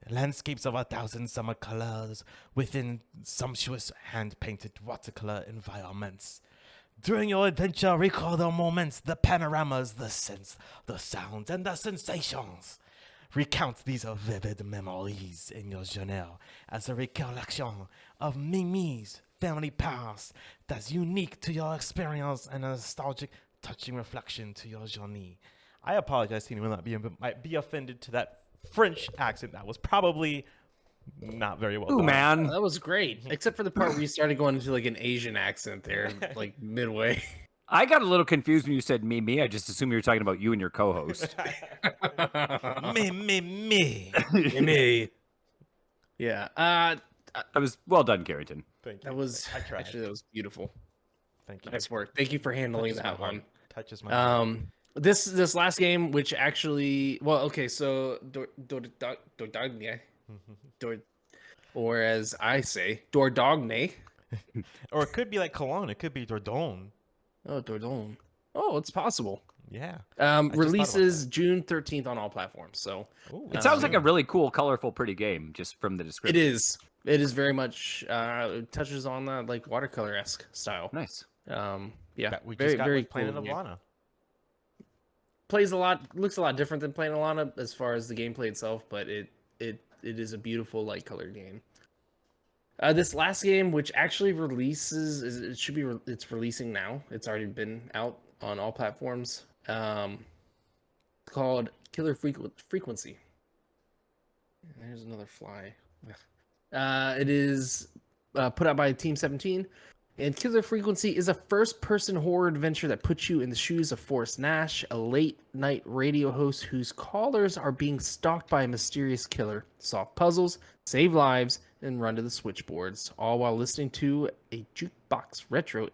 S3: Landscapes of 1,000 summer colors within sumptuous hand-painted watercolor environments. During your adventure, recall the moments, the panoramas, the scents, the sounds, and the sensations. Recount these vivid memories in your journal as a recollection of Mimi's family past that's unique to your experience and a nostalgic, touching reflection to your journey. I apologize to anyone that might be offended to that French accent. That was probably not very well
S2: Ooh,
S3: done.
S2: man.
S1: That was great, except for the part where you started going into like an Asian accent there, like midway.
S2: I got a little confused when you said me. I just assumed you were talking about you and your co-host.
S3: me.
S1: Me. Yeah.
S2: That was well done, Carrington.
S3: Thank you.
S1: That was
S3: I tried.
S1: actually that was beautiful.
S3: Thank you.
S1: Nice work. Thank you for handling
S3: Touches my
S1: that
S3: heart.
S1: one.
S3: Touches my heart.
S1: This last game, which actually, well, okay, so Dordogne, or as I say, Dordogne.
S3: Or it could be like Cologne. It could be Dordogne.
S1: Oh, Dordogne. Oh, it's possible.
S3: Yeah. just thought about
S1: Releases June 13th on all platforms. So
S3: Ooh,
S2: It sounds like a really cool, colorful, pretty game, just from the description.
S1: it is. It is very much it touches on that like watercolor-esque style.
S2: Nice.
S1: Yeah.
S3: that we
S1: very
S3: just got
S1: very
S3: with Planet
S1: cool
S3: of
S1: game.
S3: Lana.
S1: Plays a lot, looks a lot different than Planet of Lana as far as the gameplay itself, but it is a beautiful light colored game. This last game, which actually releases, it's releasing now. It's already been out on all platforms. Called Killer Frequency. There's another fly. It is put out by Team 17. And Killer Frequency is a first-person horror adventure that puts you in the shoes of Forrest Nash, a late-night radio host whose callers are being stalked by a mysterious killer. Solve puzzles, save lives, and run to the switchboards, all while listening to a jukebox of retro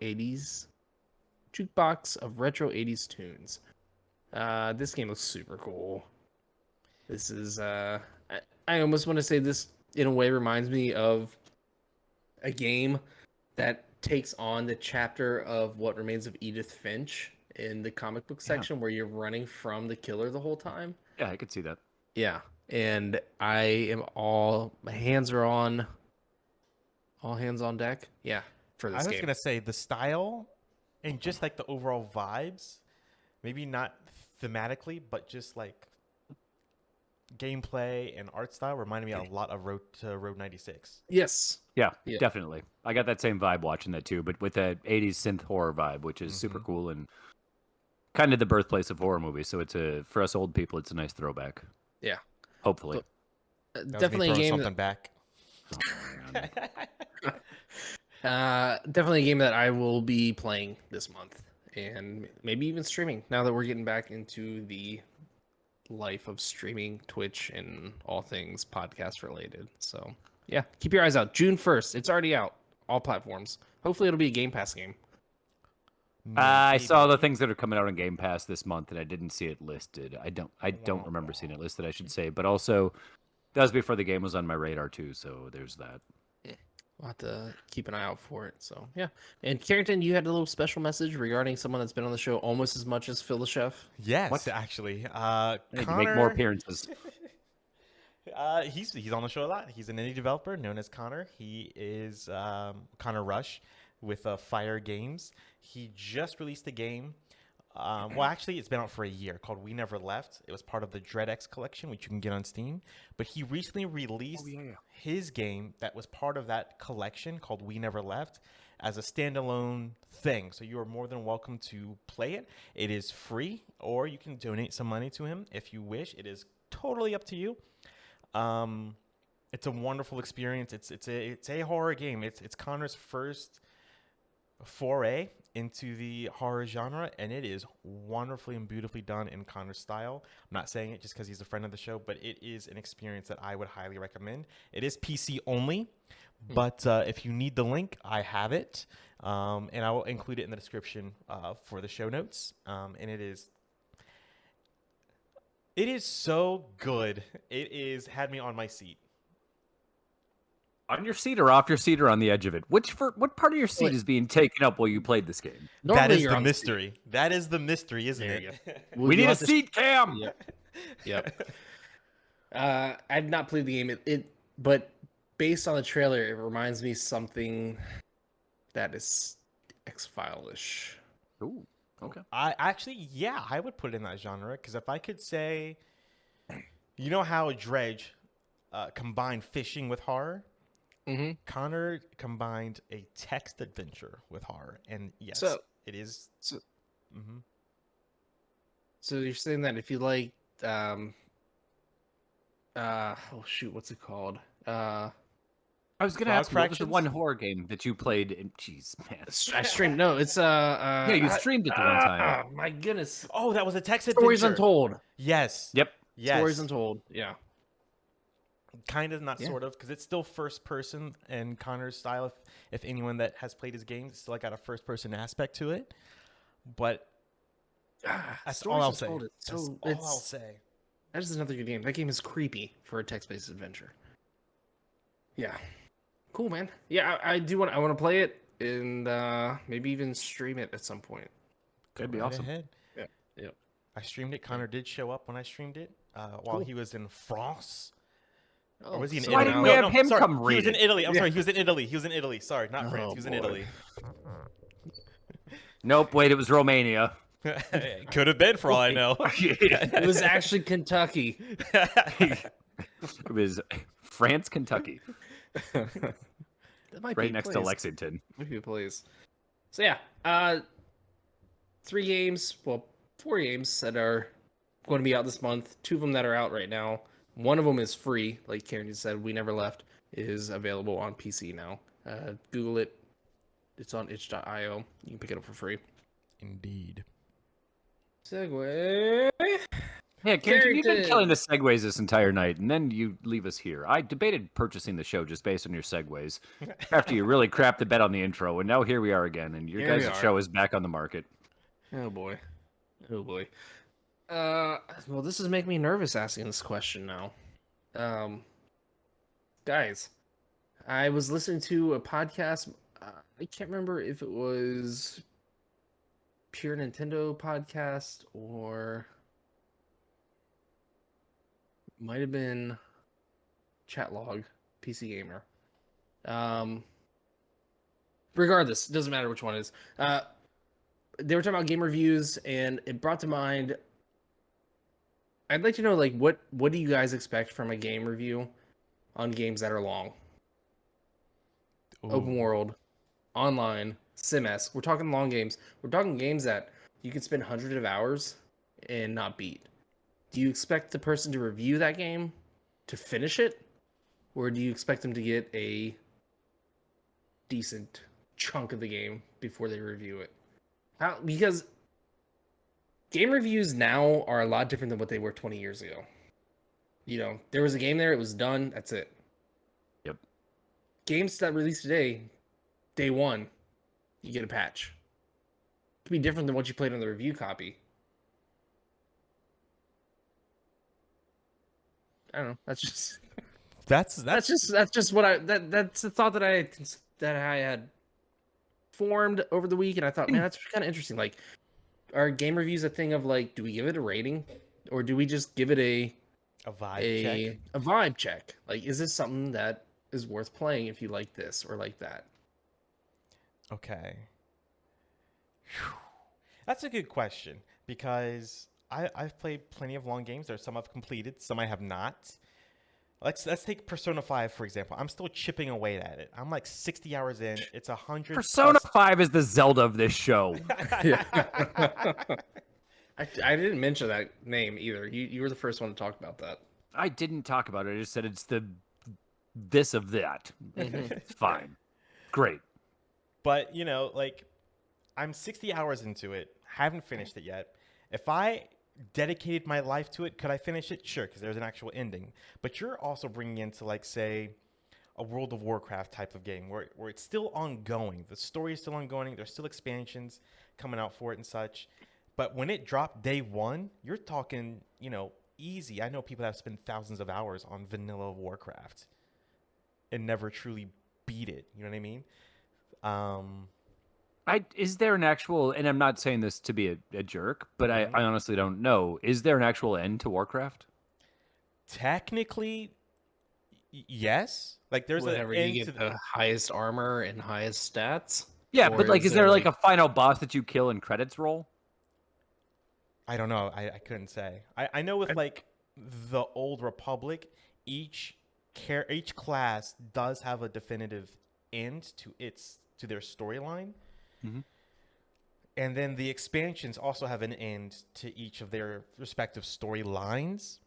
S1: 80s tunes. This game looks super cool. This is I almost want to say this in a way reminds me of a game that takes on the chapter of What Remains of Edith Finch in the comic book section where you're running from the killer the whole time.
S2: Yeah, I could see that.
S1: Yeah. And I am all hands on deck. Yeah. For this
S3: I was
S1: game.
S3: gonna say the style and just like the overall vibes, maybe not thematically, but just like gameplay and art style reminded me a lot of Road 96.
S1: Yes.
S2: Yeah,
S1: Yeah.
S2: definitely. I got that same vibe watching that too, but with that 80s synth horror vibe, which is super cool and kind of the birthplace of horror movies. So for us old people, it's a nice throwback.
S1: Yeah.
S2: Hopefully.
S3: That was me
S1: Definitely a
S3: throwing
S1: game
S3: something back.
S1: definitely a game that I will be playing this month and maybe even streaming now that we're getting back into the life of streaming Twitch and all things podcast related. So yeah, keep your eyes out. June 1st. It's already out. All platforms. Hopefully it'll be a Game Pass game.
S2: I saw the things that are coming out on Game Pass this month, and I didn't see it listed. I don't remember seeing it listed, I should say. But also, that was before the game was on my radar too. So there's that.
S1: We'll have to keep an eye out for it. So yeah. And Carrington, you had a little special message regarding someone that's been on the show almost as much as Phil the Chef.
S3: Yes, actually.
S2: I need to
S3: Connor,
S2: make more appearances.
S3: he's on the show a lot. He's an indie developer known as Connor. He is Connor Rush with Fire Games. He just released a game. Well, actually, it's been out for a year called We Never Left. It was part of the DREDGE collection, which you can get on Steam. But he recently released his game that was part of that collection called We Never Left as a standalone thing. So you are more than welcome to play it. It is free, or you can donate some money to him if you wish. It is totally up to you. It's a wonderful experience. It's a horror game. It's Connor's first foray into the horror genre, and it is wonderfully and beautifully done in Connor's style. I'm not saying it just because he's a friend of the show, but it is an experience that I would highly recommend. It is PC only, but if you need the link, I have it, and I will include it in the description for the show notes. And it is so good. It is had me on my seat.
S2: On your seat or off your seat or on the edge of it? What part of your seat is being taken up while you played this game?
S3: That is
S1: you're
S3: the
S1: on
S3: mystery. That is the mystery, isn't
S1: There you
S3: it?
S2: We need a seat cam.
S1: Yep. I've not played the game, but based on the trailer, it reminds me something that is X-File-ish.
S2: Ooh, okay.
S3: I would put it in that genre because if I could say, you know how DREDGE combined fishing with horror.
S1: Mm-hmm.
S3: Connor combined a text adventure with horror, and yes, it is.
S1: So you're saying that if you like, what's it called?
S2: I was gonna
S3: Frog
S2: ask you, what was the
S3: Fractions?
S2: one horror game that you played? Jeez, man.
S1: I streamed. No, it's
S2: Yeah, you streamed it the one time.
S1: My goodness.
S3: Oh, that was a text
S1: Stories
S3: adventure.
S1: Untold.
S3: Yes.
S2: Yep.
S1: Stories
S3: Yes.
S1: Untold. Yeah.
S3: Kind of, not
S1: Yeah.
S3: sort of, because it's still first person and Connor's style. If anyone that has played his games, it's still got a first person aspect to it. But that's all I'll say. That's all I'll say.
S1: That is another good game. That game is creepy for a text-based adventure. Yeah. Cool, man. Yeah, I do want. I want to play it and maybe even stream it at some point.
S2: That'd be
S3: Right
S2: awesome.
S3: ahead.
S1: Yeah. Yep.
S3: I streamed it. Connor did show up when I streamed it while he was in France. Or was he in
S1: so
S3: Italy?
S2: didn't
S1: now-
S2: we have him
S3: sorry.
S2: come
S3: He was
S2: read
S3: in
S2: it?
S3: Italy. I'm sorry. He was in Italy. He was in Italy. Sorry, not France.
S1: Oh,
S3: He was in
S1: boy.
S3: Italy.
S2: Nope. Wait, it was Romania.
S3: Could have been for all I know.
S1: It was actually Kentucky.
S2: It was France, Kentucky,
S1: That might
S2: right
S1: be
S2: next to
S1: placed.
S2: Lexington.
S1: Might be a place. So yeah, 3 games. Well, 4 games that are going to be out this month. 2 of them that are out right now. One of them is free, like Karen just said. We Never Left is available on PC now. Google it. It's on itch.io. You can pick it up for free.
S3: Indeed.
S1: Segue.
S2: Yeah, Karen, you've been
S1: Carrington.
S2: killing the segues this entire night, and then you leave us here. I debated purchasing the show just based on your segues after you really crapped the bed on the intro, and now here we are again, and your
S1: Here we
S2: guys'
S1: are.
S2: show is back on the market.
S1: Oh boy. Oh boy. Well, this is making me nervous asking this question now. Guys, I was listening to a podcast. I can't remember if it was Pure Nintendo podcast or might have been Chatlog, PC Gamer. Regardless, it doesn't matter which one it is. They were talking about game reviews, and it brought to mind. I'd like to know, like, what do you guys expect from a game review on games that are long, open world, online, sim-esque? We're talking long games. We're talking games that you can spend hundreds of hours and not beat. Do you expect the person to review that game to finish it, or do you expect them to get a decent chunk of the game before they review it? Because game reviews now are a lot different than what they were 20 years ago. You know, there was a game there, it was done, that's it.
S2: Yep.
S1: Games that release today, day one, you get a patch. It could be different than what you played on the review copy. I don't know. That's just
S3: That's
S1: that's just what that's the thought that I had formed over the week, and I thought, man, that's kind of interesting. Like, are game reviews a thing of, like, do we give it a rating, or do we just give it a
S3: vibe check.
S1: a vibe check? Like, is this something that is worth playing if you like this or like that?
S3: Okay. Whew. That's a good question, because I've played plenty of long games. There's some I've completed, some I have not. Let's take Persona 5, for example. I'm still chipping away at it. I'm like 60 hours in. It's 100.
S2: Persona 5 is the Zelda of this show.
S1: Yeah. I didn't mention that name either. You were the first one to talk about that.
S2: I didn't talk about it. I just said it's the this of that. It's fine. Great.
S3: But, you know, like, I'm 60 hours into it. Haven't finished it yet. If I dedicated my life to it, could I finish it? Sure, because there's an actual ending. But you're also bringing into, like, say, a World of Warcraft type of game where it's still ongoing. The story is still ongoing. There's still expansions coming out for it and such. But when it dropped day one, you're talking, you know, easy. I know people that have spent thousands of hours on vanilla Warcraft and never truly beat it. You know what I mean?
S2: Is there an actual, and I'm not saying this to be a jerk, but I honestly don't know. Is there an actual end to Warcraft?
S3: Technically, yes. Like, there's
S1: Whenever
S3: an end
S1: you
S3: to
S1: get the highest armor and highest stats.
S2: Yeah,
S1: Or
S2: but like, is there like a final boss that you kill and credits roll?
S3: I don't know. I couldn't say. I know with like the Old Republic, each class does have a definitive end to their storyline.
S2: Mhm.
S3: And then the expansions also have an end to each of their respective storylines.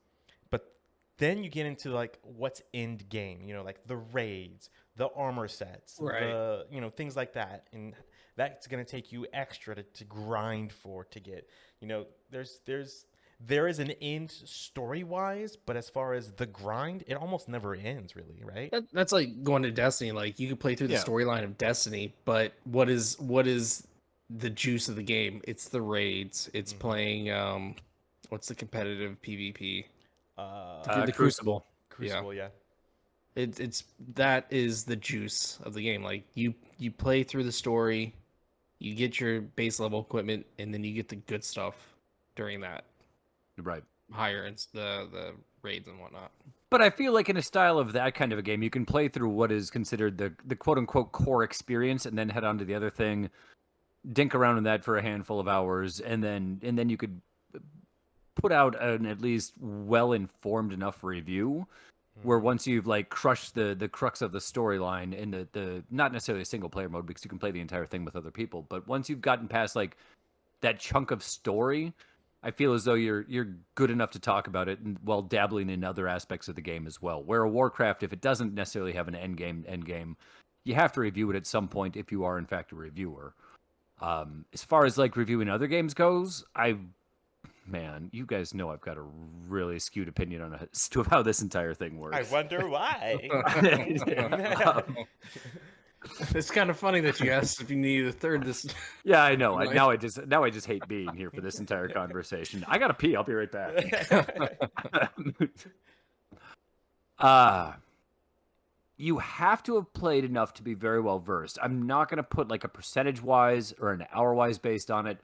S3: But Then you get into like what's end game, you know, like the raids, the armor sets,
S1: Right.
S3: the things like that, and that's gonna take you extra to grind for to get. You know, there is an end story wise, but as far as the grind, it almost never ends really, right?
S1: That's like going to Destiny. Like you could play through the
S2: Yeah.
S1: storyline of Destiny, but what is the juice of the game? It's the raids. It's playing what's the competitive PvP? The
S2: Crucible.
S3: Crucible, yeah.
S1: It's that is the juice of the game. Like you play through the story, you get your base level equipment, and then you get the good stuff during that
S2: Right.
S1: higher and the raids and whatnot.
S2: But I feel like in a style of that kind of a game, you can play through what is considered the quote unquote core experience, and then head on to the other thing, dink around in that for a handful of hours, and then you could put out an at least well informed enough review where once you've like crushed the crux of the storyline in the not necessarily a single player mode because you can play the entire thing with other people, but once you've gotten past like that chunk of story, I feel as though you're good enough to talk about it while dabbling in other aspects of the game as well. Where a Warcraft, if it doesn't necessarily have an end game, you have to review it at some point if you are in fact a reviewer. As far as like reviewing other games goes, man, you guys know I've got a really skewed opinion on as to how this entire thing works.
S3: I wonder why.
S1: It's kind of funny that you asked if you needed a third. This
S2: Yeah, I know.
S1: Right.
S2: Now I just hate being here for this entire conversation. I gotta pee. I'll be right back. You have to have played enough to be very well versed. I'm not gonna put like a percentage wise or an hour wise based on it,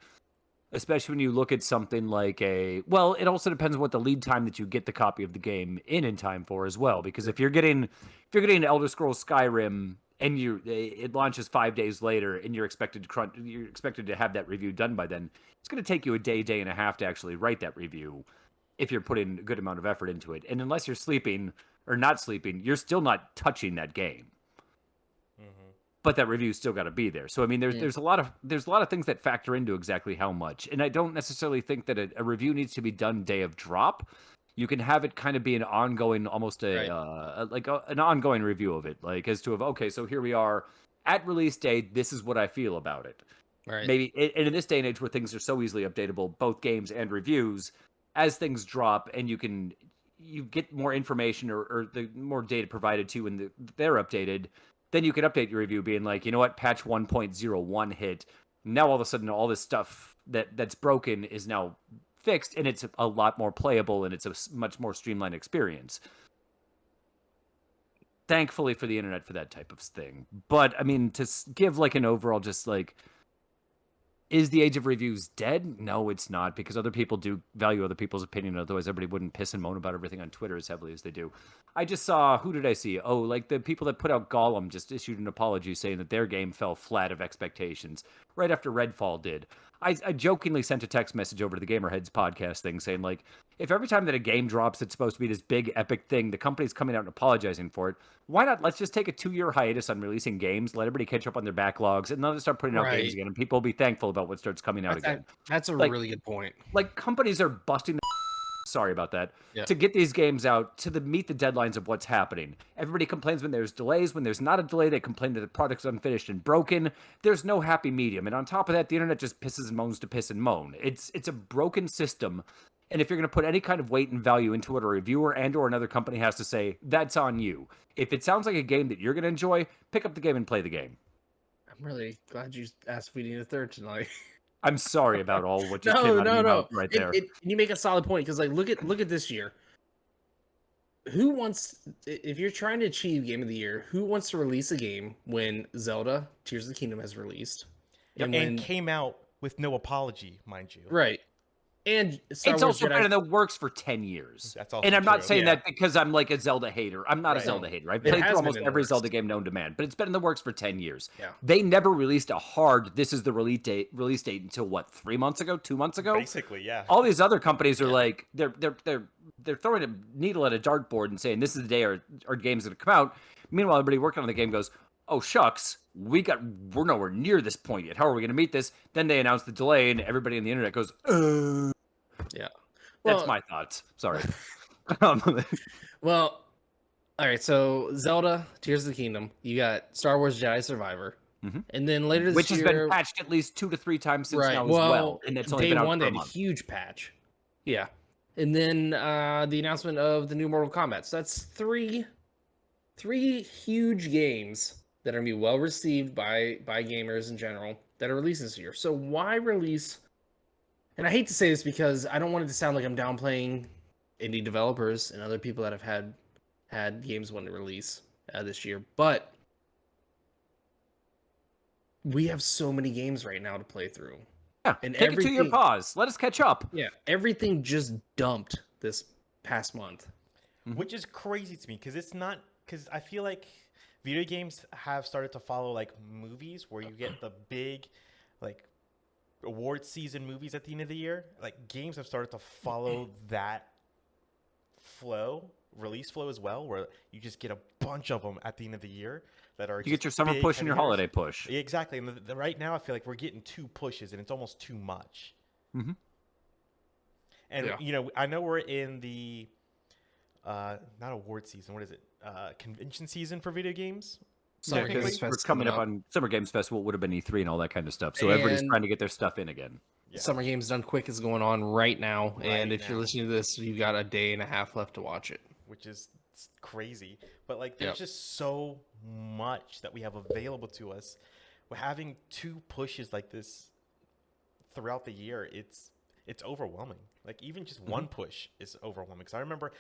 S2: especially when you look at something like well, it also depends on what the lead time that you get the copy of the game in time for as well. Because if you're getting Elder Scrolls Skyrim and it launches 5 days later, and you're expected to have that review done by then, it's going to take you a day and a half to actually write that review if you're putting a good amount of effort into it. And unless you're sleeping or not sleeping, you're still not touching that game. But that review's still got to be there. So I mean, there's a lot of things that factor into exactly how much. And I don't necessarily think that a review needs to be done day of drop. You can have it kind of be an ongoing, almost an ongoing review of it, like as to okay, so here we are at release date. This is what I feel about it.
S1: right.
S2: Maybe, and in this day and age where things are so easily updatable, both games and reviews, as things drop and you get more information or the more data provided to you and they're updated, then you can update your review being like, you know what, patch 1.01 hit. Now all of a sudden all this stuff that's broken is now fixed, and it's a lot more playable, and it's a much more streamlined experience. Thankfully for the internet for that type of thing. But I mean, to give like an overall just like, is the age of reviews dead? No, it's not, because other people do value other people's opinion. Otherwise, everybody wouldn't piss and moan about everything on Twitter as heavily as they do. I just saw, who did I see? Oh, like the people that put out Gollum just issued an apology saying that their game fell flat of expectations right after Redfall did. I jokingly sent a text message over to the Gamerheads podcast thing saying, like, if every time that a game drops, it's supposed to be this big epic thing, the company's coming out and apologizing for it, why not let's just take a 2-year hiatus on releasing games, let everybody catch up on their backlogs, and then let's start putting out games again, and people will be thankful about what starts coming out again.
S1: That's a really good point.
S2: Like, companies are busting sorry about that, to get these games out to meet the deadlines of what's happening. Everybody complains when there's delays. When there's not a delay, they complain that the product's unfinished and broken. There's no happy medium. And on top of that, the internet just pisses and moans to piss and moan. It's a broken system. And if you're going to put any kind of weight and value into what a reviewer and or another company has to say, that's on you. If it sounds like a game that you're going to enjoy, pick up the game and play the game.
S1: I'm really glad you asked if we need a third tonight.
S2: I'm sorry about all what just came out of your mouth right there.
S1: You make a solid point, because like look at this year. Who wants, if you're trying to achieve Game of the Year, who wants to release a game when Zelda Tears of the Kingdom has released
S3: and came out with no apology, mind you?
S1: Right. And
S2: Star Wars also better that works for 10 years.
S3: That's also
S2: and I'm not
S3: true.
S2: saying that because I'm like a Zelda hater. I'm not a Zelda hater. I've played through almost every Zelda game known to man, but it's been in the works for 10 years.
S1: Yeah.
S2: They never released a hard, this is the release date until what, 3 months ago, 2 months ago?
S3: Basically, yeah.
S2: All these other companies are like, they're throwing a needle at a dartboard and saying this is the day our game's going to come out. Meanwhile, everybody working on the game goes, oh shucks, we're nowhere near this point yet. How are we going to meet this? Then they announce the delay, and everybody on the internet goes,
S1: Yeah.
S2: That's my thoughts. Sorry.
S1: Well, all right. So Zelda, Tears of the Kingdom. You got Star Wars Jedi Survivor, and then later this
S2: Which has
S1: year,
S2: been patched at least 2 to 3 times since
S1: right?
S2: now as
S1: Well,
S2: well, and it's only
S1: day
S2: been out
S1: one
S2: for
S1: they
S2: a
S1: had a
S2: month.
S1: huge patch. Yeah, and then the announcement of the new Mortal Kombat. So that's three huge games that are gonna be well received by gamers in general that are releasing this year. So why release? And I hate to say this because I don't want it to sound like I'm downplaying indie developers and other people that have had games when to release this year, but we have so many games right now to play through.
S2: Yeah,
S1: And
S2: take a 2-year pause. Let us catch up.
S1: Yeah, everything just dumped this past month.
S3: Which is crazy to me because it's not, because I feel like video games have started to follow like movies where you get the big like award season movies at the end of the year. Like games have started to follow that release flow as well, where you just get a bunch of them at the end of the year that are
S2: You get your summer push and your holiday push.
S3: Exactly. And right now I feel like we're getting 2 pushes and it's almost too much. And you know, I know we're in the not award season, what is it, convention season for video games.
S1: Summer Games
S2: We're
S1: Fest
S2: coming up on Summer Games Festival. Would have been E3 and all that kind of stuff, so everybody's trying to get their stuff in again.
S1: Summer Games Done Quick is going on right now, and if you're listening to this, you've got a day and a half left to watch it,
S3: which is crazy. But like there's just so much that we have available to us. We're having 2 pushes like this throughout the year. It's overwhelming. Like even just one push is overwhelming, because I remember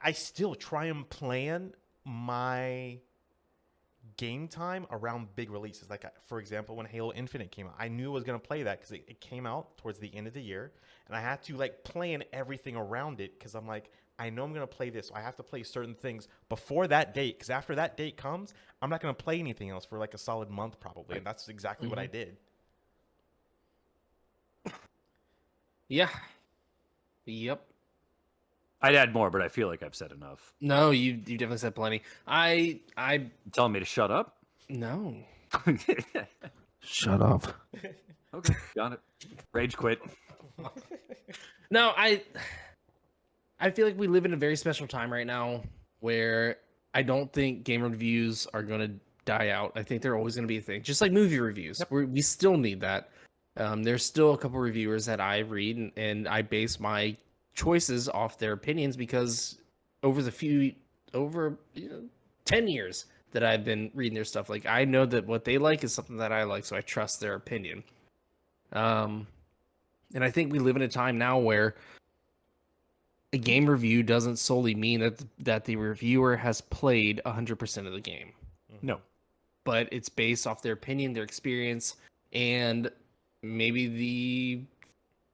S3: I still try and plan my game time around big releases. Like, for example, when Halo Infinite came out, I knew I was going to play that because it came out towards the end of the year, and I had to like plan everything around it because I'm like, I know I'm going to play this, so I have to play certain things before that date, because after that date comes, I'm not going to play anything else for like a solid month probably, and that's exactly what I did.
S1: Yeah. Yep.
S2: I'd add more, but I feel like I've said enough.
S1: No, you definitely said plenty. You
S2: telling me to shut up?
S1: No. Shut up.
S2: Okay, got it. Rage quit.
S1: No, I feel like we live in a very special time right now where I don't think game reviews are going to die out. I think they're always going to be a thing, just like movie reviews. We still need that. There's still a couple reviewers that I read, and I base my choices off their opinions, because over 10 years that I've been reading their stuff, like I know that what they like is something that I like, so I trust their opinion. And I think we live in a time now where a game review doesn't solely mean that the reviewer has played 100% of the game.
S2: No.
S1: But it's based off their opinion, their experience, and maybe the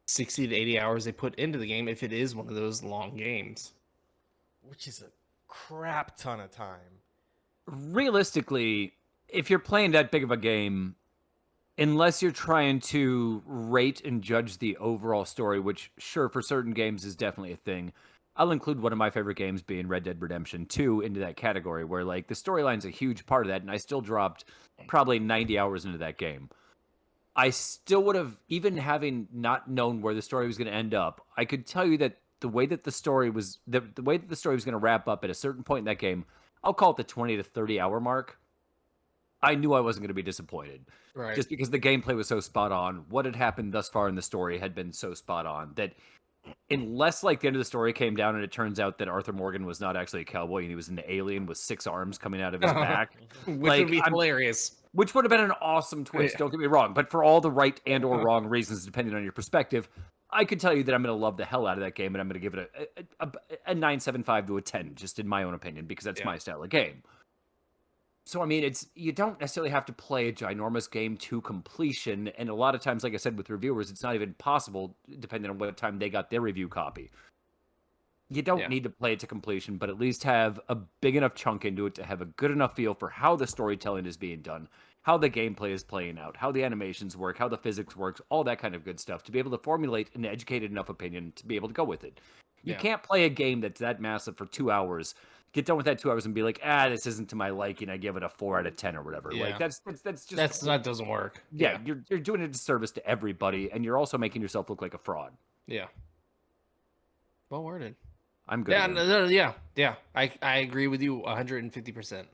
S1: 60 to 80 hours they put into the game if it is one of those long games.
S3: Which is a crap ton of time.
S2: Realistically, if you're playing that big of a game, unless you're trying to rate and judge the overall story, which, sure, for certain games is definitely a thing. I'll include one of my favorite games being Red Dead Redemption 2 into that category, where like the storyline's a huge part of that, and I still dropped probably 90 hours into that game. I still would have, even having not known where the story was going to end up, I could tell you that the way that the story was going to wrap up at a certain point in that game, I'll call it the 20 to 30 hour mark, I knew I wasn't going to be disappointed.
S1: Right.
S2: Just because the gameplay was so spot on, what had happened thus far in the story had been so spot on that unless like the end of the story came down and it turns out that Arthur Morgan was not actually a cowboy and he was an alien with 6 arms coming out of his back,
S1: which would be hilarious.
S2: Which would have been an awesome twist, don't get me wrong. But for all the right and or wrong reasons, depending on your perspective, I could tell you that I'm going to love the hell out of that game, and I'm going to give it a 9.75 to a 10, just in my own opinion, because that's my style of game. So, I mean, you don't necessarily have to play a ginormous game to completion, and a lot of times, like I said, with reviewers, it's not even possible, depending on what time they got their review copy. You don't need to play it to completion, but at least have a big enough chunk into it to have a good enough feel for how the storytelling is being done, how the gameplay is playing out, how the animations work, how the physics works, all that kind of good stuff, to be able to formulate an educated enough opinion to be able to go with it. You can't play a game that's that massive for 2 hours, get done with that 2 hours and be like, this isn't to my liking, I give it a 4 out of 10 or whatever. Like that's just
S1: that doesn't work.
S2: Yeah, you're doing a disservice to everybody, and you're also making yourself look like a fraud.
S1: Yeah. Well worded.
S2: I'm good.
S1: Yeah, yeah. I agree with you 150%.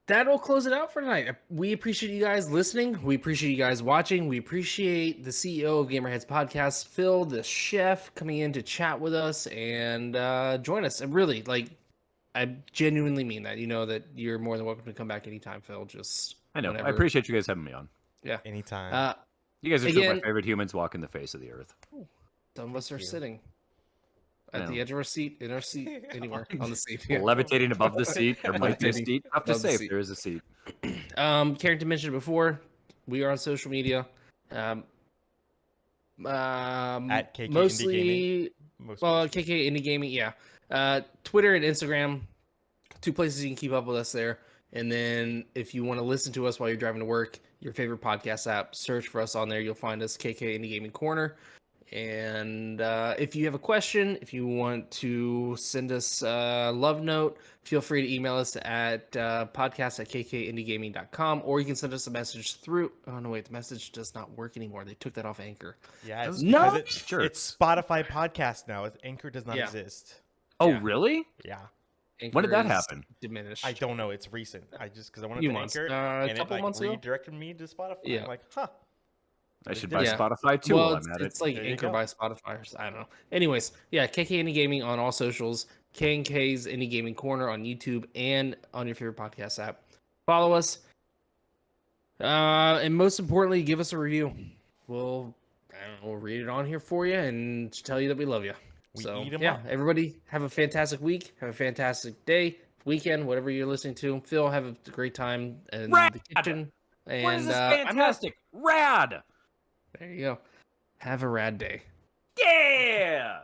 S1: That'll close it out for tonight. We appreciate you guys listening. We appreciate you guys watching. We appreciate the CEO of Gamerheads Podcast, Phil, the chef, coming in to chat with us and join us. And really, I genuinely mean that. You know that you're more than welcome to come back anytime, Phil. Just
S2: I know.
S1: whenever.
S2: I appreciate you guys having me on.
S1: Yeah.
S3: Anytime.
S2: You guys are two of
S1: again,
S2: my favorite humans walking the face of the earth.
S1: some of us are
S3: you.
S1: sitting
S2: I
S1: at the
S2: know.
S1: edge of our seat, in our seat, anywhere on the seat.
S2: Levitating above the seat. There might be a
S1: Levitating
S2: seat. Tough to
S1: above the
S2: say if
S1: seat.
S2: there is a seat.
S1: Carrington mentioned it before. We are on social media.
S3: At KK
S1: mostly,
S3: Indie Gaming.
S1: KK Indie Gaming, yeah. Twitter and Instagram, 2 places you can keep up with us there. And then if you want to listen to us while you're driving to work, your favorite podcast app, search for us on there. You'll find us, KK Indie Gaming Corner. And if you have a question, if you want to send us a love note, feel free to email us at podcast@kkindigaming.com, or you can send us a message through. Oh, no, wait, the message does not work anymore. They took that off Anchor.
S3: Yeah, it's
S1: No!
S3: because it's Spotify podcast now. Anchor does not exist.
S2: Oh,
S1: Yeah.
S2: really?
S3: Yeah.
S1: Anchor
S2: When did that
S1: is
S2: happen?
S1: Diminished.
S3: I don't know. It's recent. Because I went
S1: Few
S3: to
S1: months.
S3: Anchor
S1: A
S3: and
S1: couple
S3: it
S1: months ago?
S3: redirected me to Spotify.
S1: Yeah.
S3: I'm like, huh.
S2: I should buy
S1: Yeah.
S2: Spotify too
S1: Well,
S2: while I'm at it.
S1: it's like
S3: There you
S1: Anchor
S3: go.
S1: by Spotify. I don't know. Anyways, yeah, KK Indie Gaming on all socials, K&K's Indie Gaming Corner on YouTube and on your favorite podcast app. Follow us. And most importantly, give us a review. We'll read it on here for you and tell you that we love you.
S3: We
S1: So,
S3: eat 'em
S1: yeah,
S3: up.
S1: everybody have a fantastic week. Have a fantastic day, weekend, whatever you're listening to. Phil, have a great time in
S2: Rad!
S1: the kitchen. And
S2: What is this
S1: I'm not-
S2: fantastic? Rad!
S1: There you go. Have a rad day.
S2: Yeah!